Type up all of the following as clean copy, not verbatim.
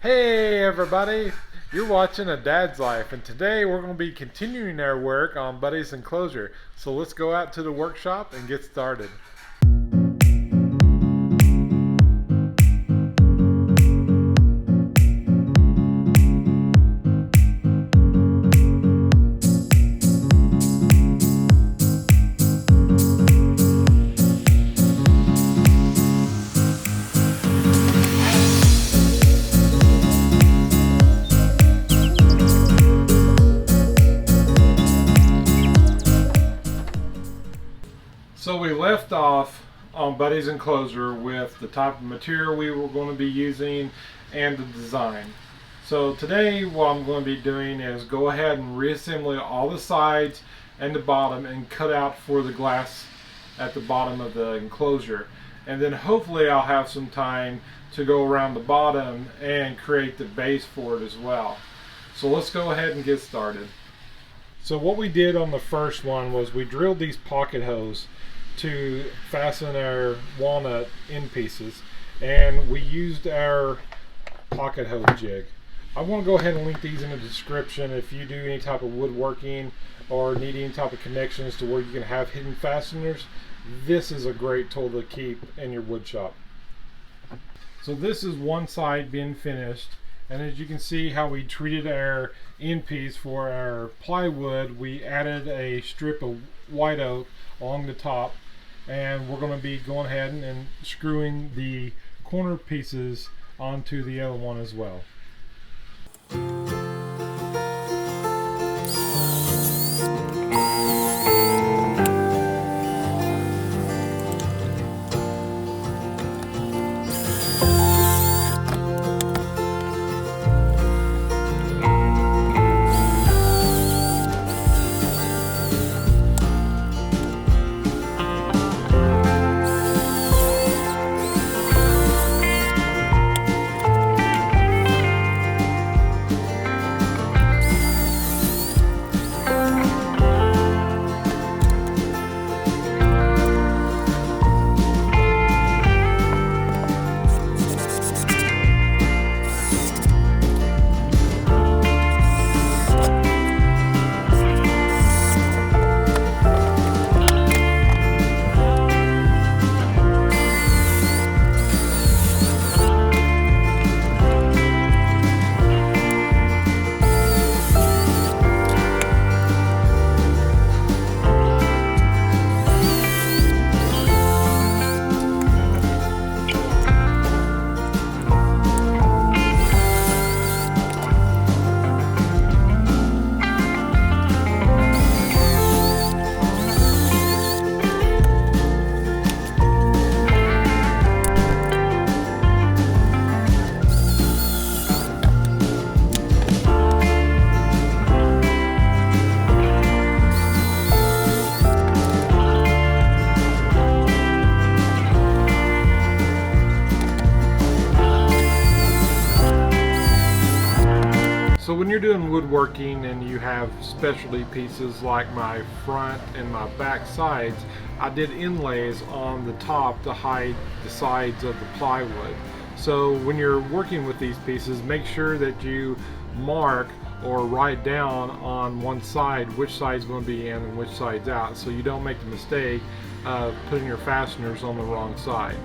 Hey everybody, you're watching A Dad's Life, and today we're going to be continuing our work on Buddy's Enclosure. So let's go out to the workshop and get started. So we left off on Buddy's Enclosure with the type of material we were going to be using and the design. So today what I'm going to be doing is go ahead and reassemble all the sides and the bottom and cut out for the glass at the bottom of the enclosure. And then hopefully I'll have some time to go around the bottom and create the base for it as well. So let's go ahead and get started. So what we did on the first one was we drilled these pocket holes to fasten our walnut end pieces, and we used our pocket hose jig. I want to go ahead and link these in the description if you do any type of woodworking or need any type of connections to where you can have hidden fasteners. This is a great tool to keep in your wood shop. So this is one side being finished, and as you can see how we treated our end piece for our plywood, we added a strip of white oak along the top, and we're going to be going ahead and screwing the corner pieces onto the other one as well. So when you're doing woodworking and you have specialty pieces like my front and my back sides, I did inlays on the top to hide the sides of the plywood. So when you're working with these pieces, make sure that you mark or write down on one side which side's going to be in and which side's out, so you don't make the mistake of putting your fasteners on the wrong side.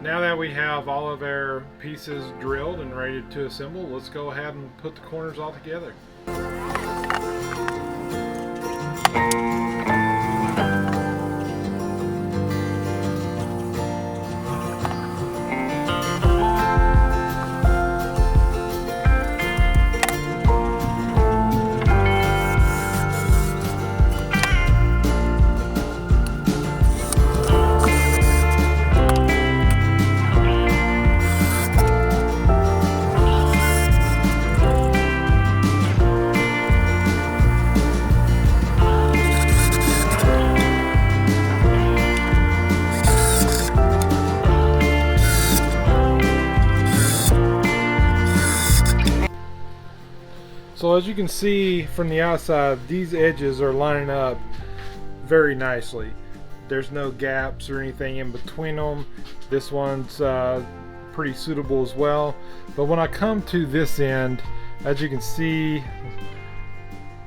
Now that we have all of our pieces drilled and ready to assemble, let's go ahead and put the corners all together. So as you can see from the outside, these edges are lining up very nicely. There's no gaps or anything in between them. This one's pretty suitable as well. But when I come to this end, as you can see,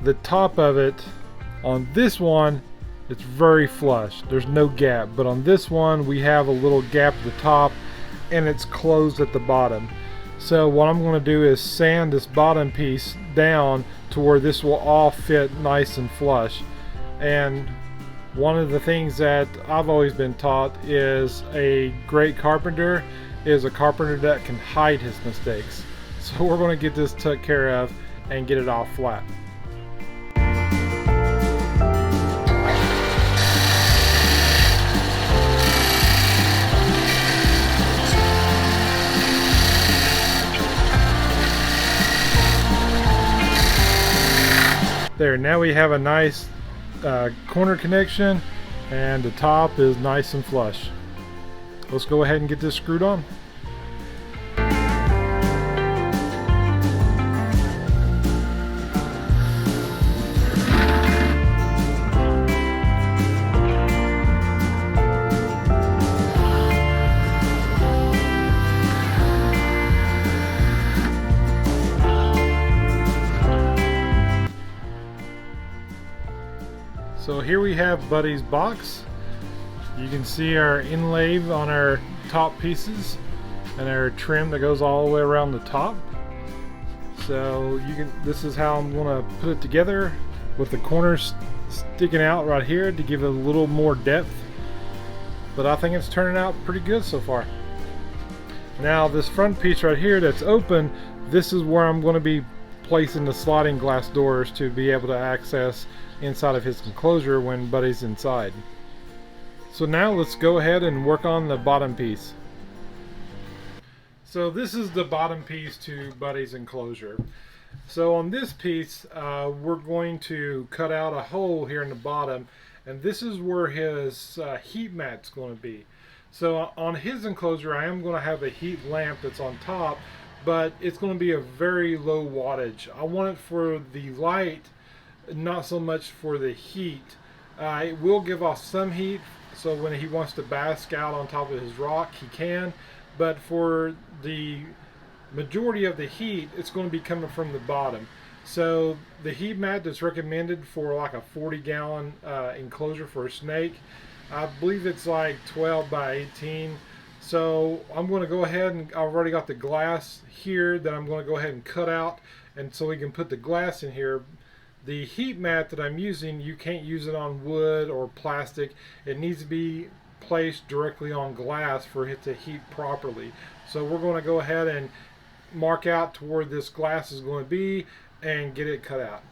the top of it on this one, it's very flush. There's no gap. But on this one, we have a little gap at the top and it's closed at the bottom. So what I'm going to do is sand this bottom piece down to where this will all fit nice and flush. And one of the things that I've always been taught is a great carpenter is a carpenter that can hide his mistakes. So we're going to get this took care of and get it all flat. There, now we have a nice corner connection and the top is nice and flush. Let's go ahead and get this screwed on. So here we have Buddy's box. You can see our inlay on our top pieces and our trim that goes all the way around the top. So this is how I'm going to put it together, with the corners sticking out right here to give it a little more depth. But I think it's turning out pretty good so far. Now this front piece right here that's open, this is where I'm going to be placing the sliding glass doors to be able to access inside of his enclosure when Buddy's inside. So now let's go ahead and work on the bottom piece. So this is the bottom piece to Buddy's enclosure. So on this piece, we're going to cut out a hole here in the bottom, and this is where his heat mat's going to be. So on his enclosure, I am going to have a heat lamp that's on top, but it's going to be a very low wattage. I want it for the light, not so much for the heat. It will give off some heat, so when he wants to bask out on top of his rock, he can. But for the majority of the heat, it's going to be coming from the bottom. So the heat mat that's recommended for like a 40-gallon enclosure for a snake, I believe it's like 12 by 18. So I'm going to go ahead and I've already got the glass here that I'm going to go ahead and cut out, and so we can put the glass in here. The heat mat that I'm using, you can't use it on wood or plastic. It needs to be placed directly on glass for it to heat properly. So we're going to go ahead and mark out to where this glass is going to be and get it cut out.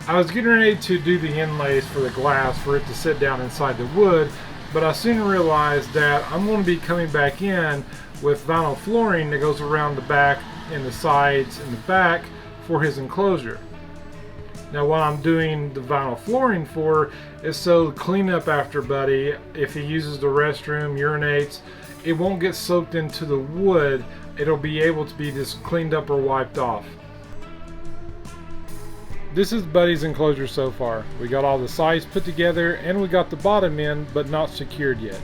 I was getting ready to do the inlays for the glass for it to sit down inside the wood, but I soon realized that I'm going to be coming back in with vinyl flooring that goes around the back and the sides and the back for his enclosure. Now what I'm doing the vinyl flooring for is so clean up after Buddy, if he uses the restroom, urinates, it won't get soaked into the wood. It'll be able to be just cleaned up or wiped off. This is Buddy's enclosure so far. We got all the sides put together and we got the bottom in, but not secured yet.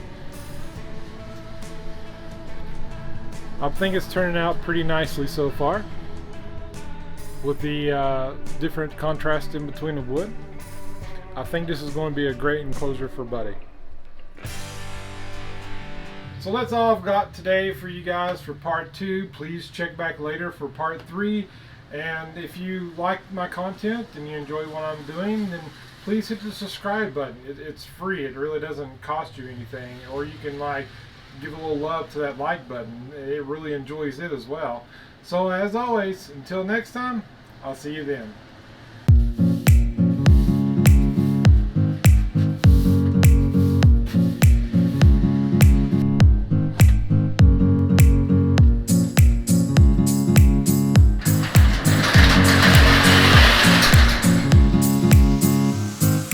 I think it's turning out pretty nicely so far with the different contrast in between the wood. I think this is going to be a great enclosure for Buddy. So that's all I've got today for you guys for part 2. Please check back later for part 3. And if you like my content and you enjoy what I'm doing, then please hit the subscribe button. It's free. It really doesn't cost you anything. Or you can like give a little love to that like button. It really enjoys it as well. So as always, until next time, I'll see you then.